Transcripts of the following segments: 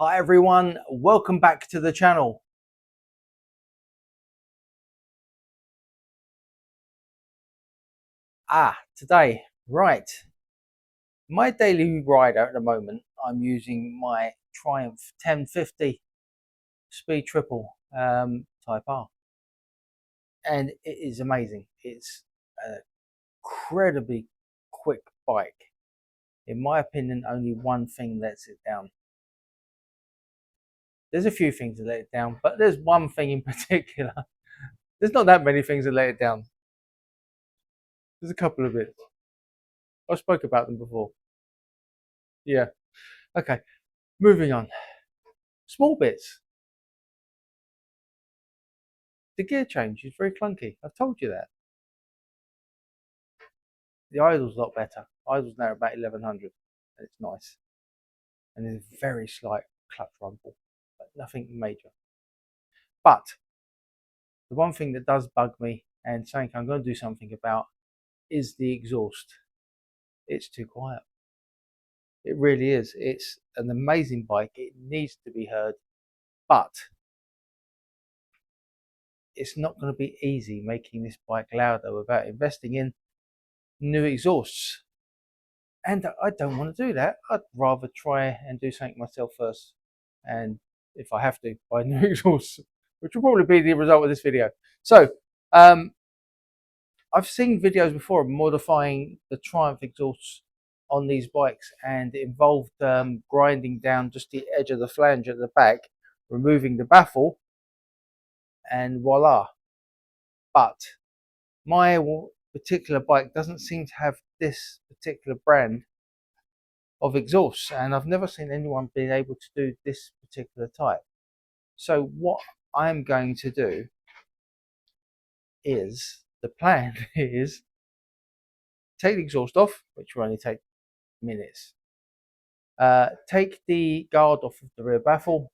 Hi everyone, welcome back to the channel. Today, right, my daily rider at the moment, I'm using my Triumph 1050 Speed Triple Type R, and it is amazing. It's an incredibly quick bike. In my opinion, only one thing lets it down. There's a few things that let it down, but there's one thing in particular. There's not that many things that let it down. There's a couple of bits. I spoke about them before. Yeah. Okay. Moving on. Small bits. The gear change is very clunky. I've told you that. The idle's a lot better. Idle's now about 1100, and it's nice. And there's a very slight clutch rumble, but nothing major. But the one thing that does bug me, and something I'm going to do something about, is the exhaust. It's too quiet. It really is. It's an amazing bike. It needs to be heard, but it's not going to be easy making this bike louder without investing in new exhausts. And I don't want to do that. I'd rather try and do something myself first. And if I have to, buy new exhausts, which will probably be the result of this video. So, um, I've seen videos before of modifying the Triumph exhausts on these bikes, and it involved grinding down just the edge of the flange at the back, removing the baffle, and voila. But my particular bike doesn't seem to have this particular brand of exhausts, and I've never seen anyone being able to do this particular type. So what I'm going to do is, the plan is take the exhaust off, which will only take minutes. Take the guard off of the rear baffle,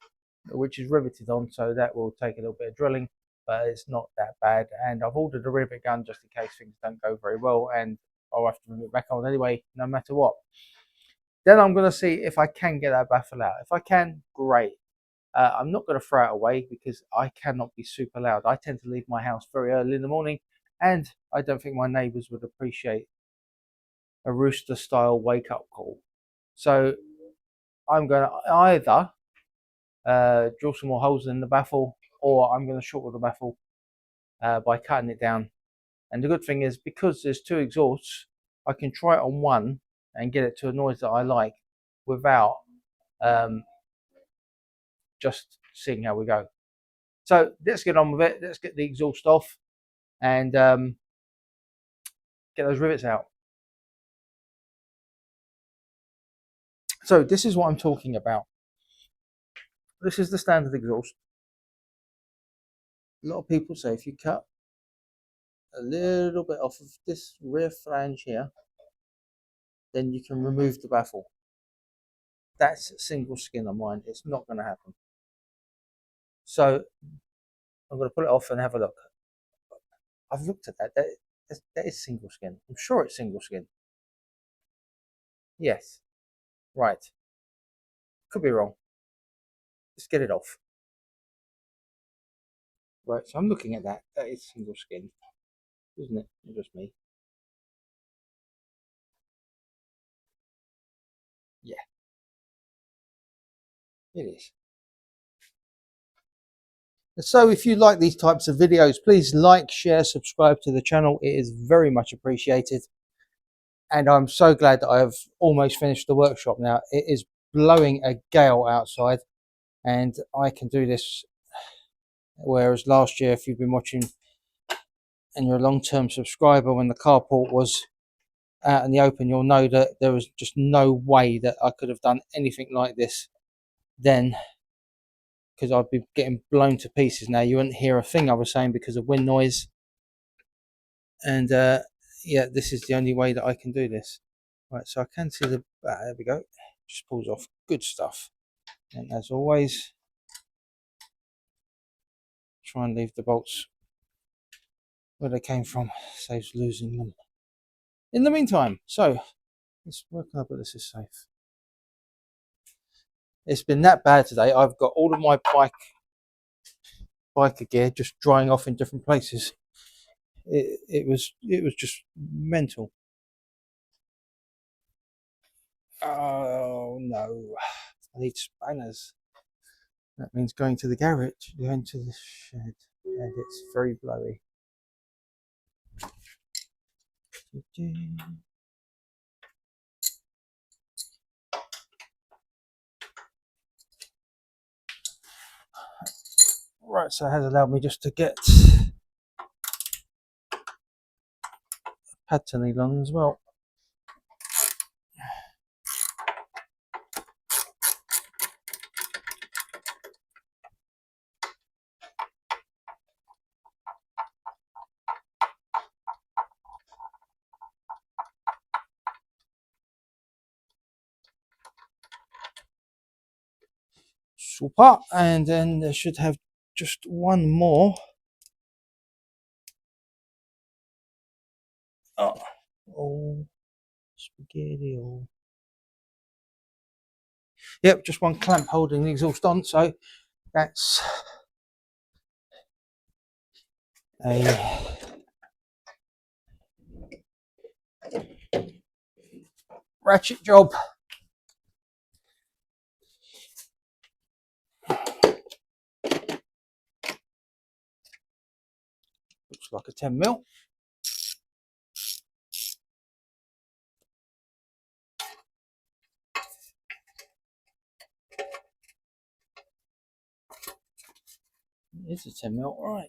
which is riveted on, so that will take a little bit of drilling, but it's not that bad. And I've ordered a rivet gun just in case things don't go very well, and I'll have to move it back on anyway, no matter what. Then I'm going to see if I can get that baffle out. If I can, great. I'm not going to throw it away because I cannot be super loud. I tend to leave my house very early in the morning, and I don't think my neighbours would appreciate a rooster style wake up call. So I'm going to either drill some more holes in the baffle, or I'm going to shorten the baffle by cutting it down. And the good thing is, because there's two exhausts, I can try it on one and get it to a noise that I like without just seeing how we go. So let's get on with it. Let's get the exhaust off and get those rivets out. So this is what I'm talking about. This is the standard exhaust. A lot of people say if you cut a little bit off of this rear flange here, then you can remove the baffle. That's single skin on mine. It's not going to happen. So I'm going to pull it off and have a look. I've looked at that. That is single skin. I'm sure it's single skin. Yes. Right. Could be wrong. Let's get it off. Right. So I'm looking at that. That is single skin, isn't it? Not just me. Yeah, it is. So if you like these types of videos, please like, share, subscribe to the channel. It is very much appreciated. And I'm so glad that I've almost finished the workshop now. It is blowing a gale outside, and I can do this. Whereas last year, if you've been watching and you're a long-term subscriber, when the carport was out in the open, you'll know that there was just no way that I could have done anything like this then, because I'd be getting blown to pieces now. You wouldn't hear a thing I was saying because of wind noise. And yeah, this is the only way that I can do this. Right, so I can see the, there we go, just pulls off. Good stuff. And as always, try and leave the bolts where they came from, saves losing them in the meantime. So let's work out that this is safe. It's been that bad today. I've got all of my biker gear just drying off in different places. It was just mental. Oh no! I need spanners. That means going to the garage, going to the shed, and it's very blowy. Right, so it has allowed me just to get pad to needle on as well. Super, and then they should have just one more. Oh, spaghetti. Oh. Yep, just one clamp holding the exhaust on, so that's a ratchet job. Looks like a 10mm. It's a 10mm, right.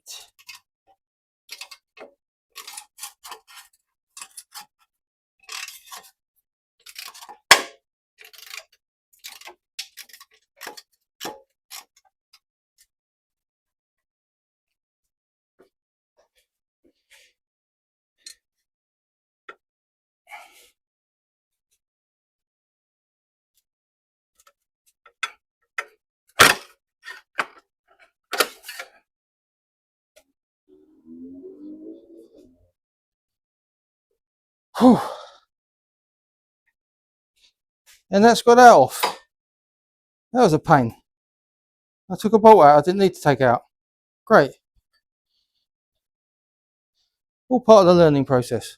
Whew. And that's got that off. That was a pain. I took a bolt out I didn't need to take out. Great. All part of the learning process.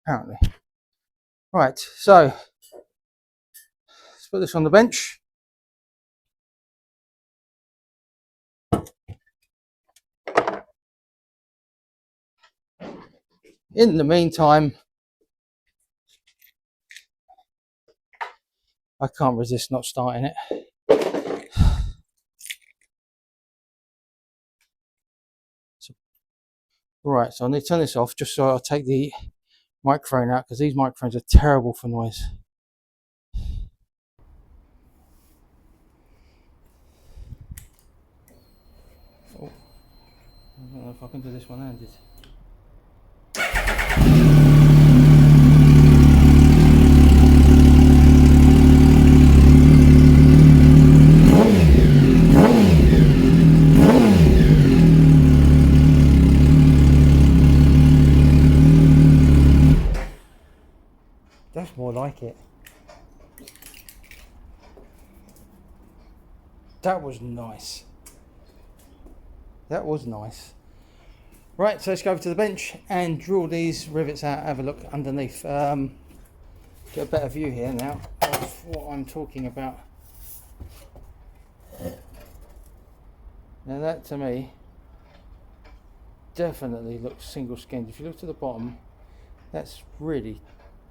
Apparently. Right, so let's put this on the bench. In the meantime, I can't resist not starting it. Right, so I need to turn this off just so I'll take the microphone out because these microphones are terrible for noise. Oh, I don't know if I can do this one-handed. That's more like it. That was nice. That was nice. Right, so let's go over to the bench and drill these rivets out, have a look underneath. Get a better view here now of what I'm talking about. Now that to me definitely looks single skinned. If you look to the bottom, that's really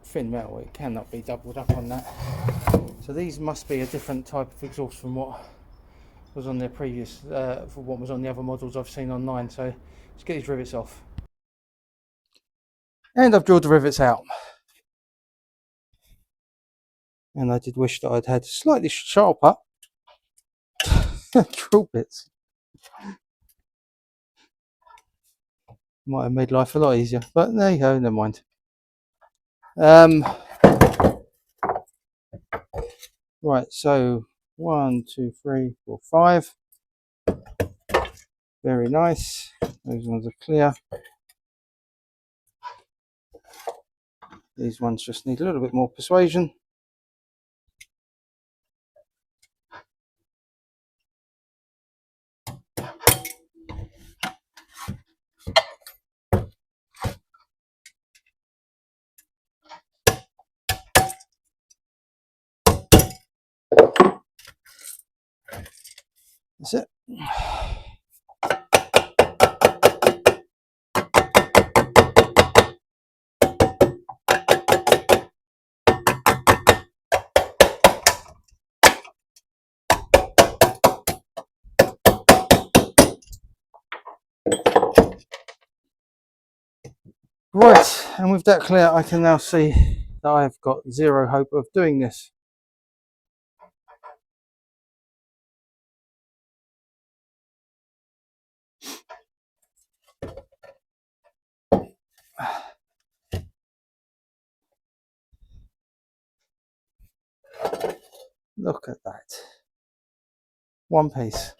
thin metal. It cannot be doubled up on that. So these must be a different type of exhaust from what was on their previous, for what was on the other models I've seen online. So let's get these rivets off. And I've drilled the rivets out. And I did wish that I'd had slightly sharper drill bits. Might have made life a lot easier, but there you go, never mind. Right, so 1, 2, 3, 4, 5. Very nice. Those ones are clear. These ones just need a little bit more persuasion. That's it. Right, and with that clear, I can now see that I've got zero hope of doing this. Look at that. One piece.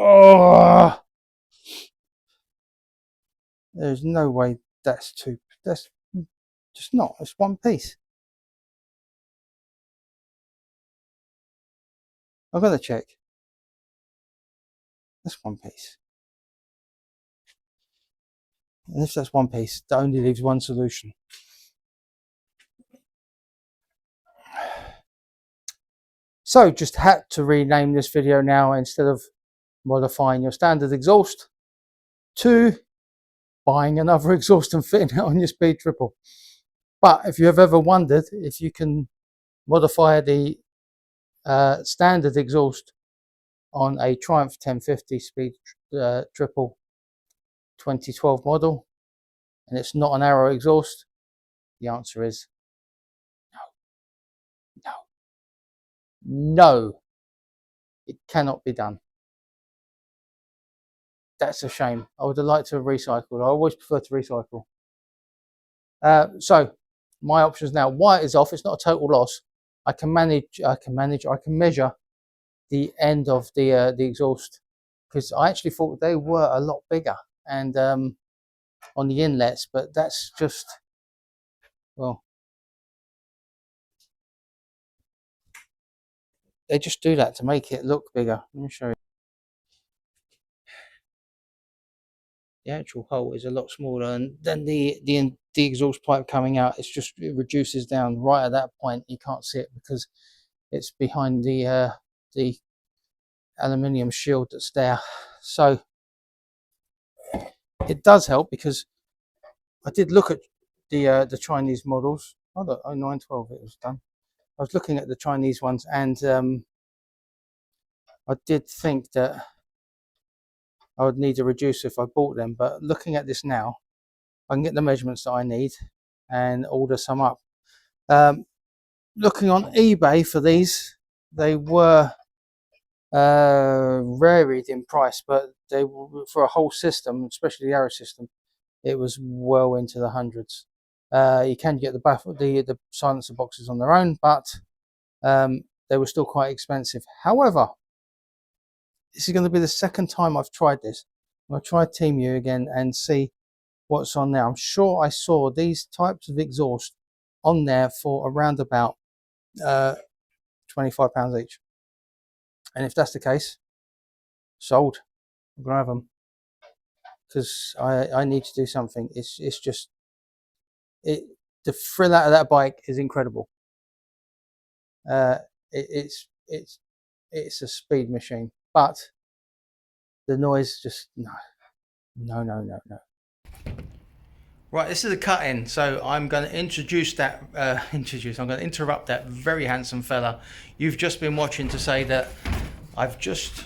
Oh, there's no way that's two. That's just not. It's one piece. I'm going to check. That's one piece. And if that's one piece, that only leaves one solution. So just had to rename this video now, instead of modifying your standard exhaust, to buying another exhaust and fitting it on your speed triple. But if you have ever wondered if you can modify the standard exhaust on a Triumph 1050 speed triple 2012 model, and it's not an Arrow exhaust, the answer is no. No, it cannot be done. That's a shame. I would have liked to have recycled. I always prefer to recycle. So my options now: wire is off. It's not a total loss. I can measure the end of the exhaust, because I actually thought they were a lot bigger and on the inlets, but that's just, well, they just do that to make it look bigger. Let me show you. The actual hole is a lot smaller, and then the exhaust pipe coming out, it reduces down right at that point. You can't see it because it's behind the aluminium shield that's there. So it does help, because I did look at the Chinese models. Oh, look, 0912 it was done. I was looking at the Chinese ones, and I did think that I would need a reducer if I bought them. But looking at this now, I can get the measurements that I need and order some up. Looking on eBay for these, they were varied in price, but they were, for a whole system, especially the Arrow system, it was well into the hundreds. You can get the silencer boxes on their own, but they were still quite expensive. However, this is going to be the second time I've tried this. I'll try TeamU again and see what's on there. I'm sure I saw these types of exhaust on there for around about £25 each. And if that's the case, sold. I'm going to have them, because I need to do something. It's just, the thrill out of that bike is incredible. It's a speed machine, but the noise just, no. Right, this is a cut in, so I'm going to introduce that. I'm going to interrupt that very handsome fella you've just been watching to say that I've just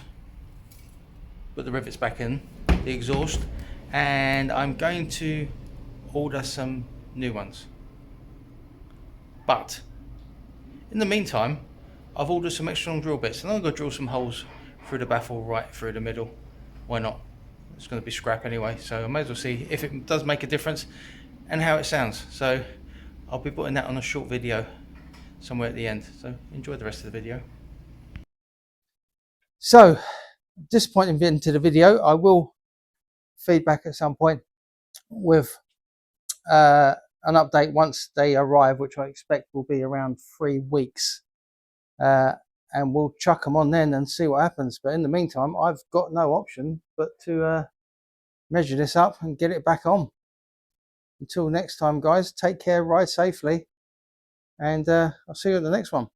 put the rivets back in the exhaust, and I'm going to order some new ones. But in the meantime, I've ordered some extra long drill bits, and I'm going to drill some holes through the baffle right through the middle. Why not? It's going to be scrap anyway, so I may as well see if it does make a difference and how it sounds. So I'll be putting that on a short video somewhere at the end, so enjoy the rest of the video. So at this point into the video, I will feedback at some point with an update once they arrive, which I expect will be around 3 weeks. and we'll chuck them on then and see what happens. But in the meantime, I've got no option but to measure this up and get it back on. Until next time, guys, take care, ride safely, and I'll see you in the next one.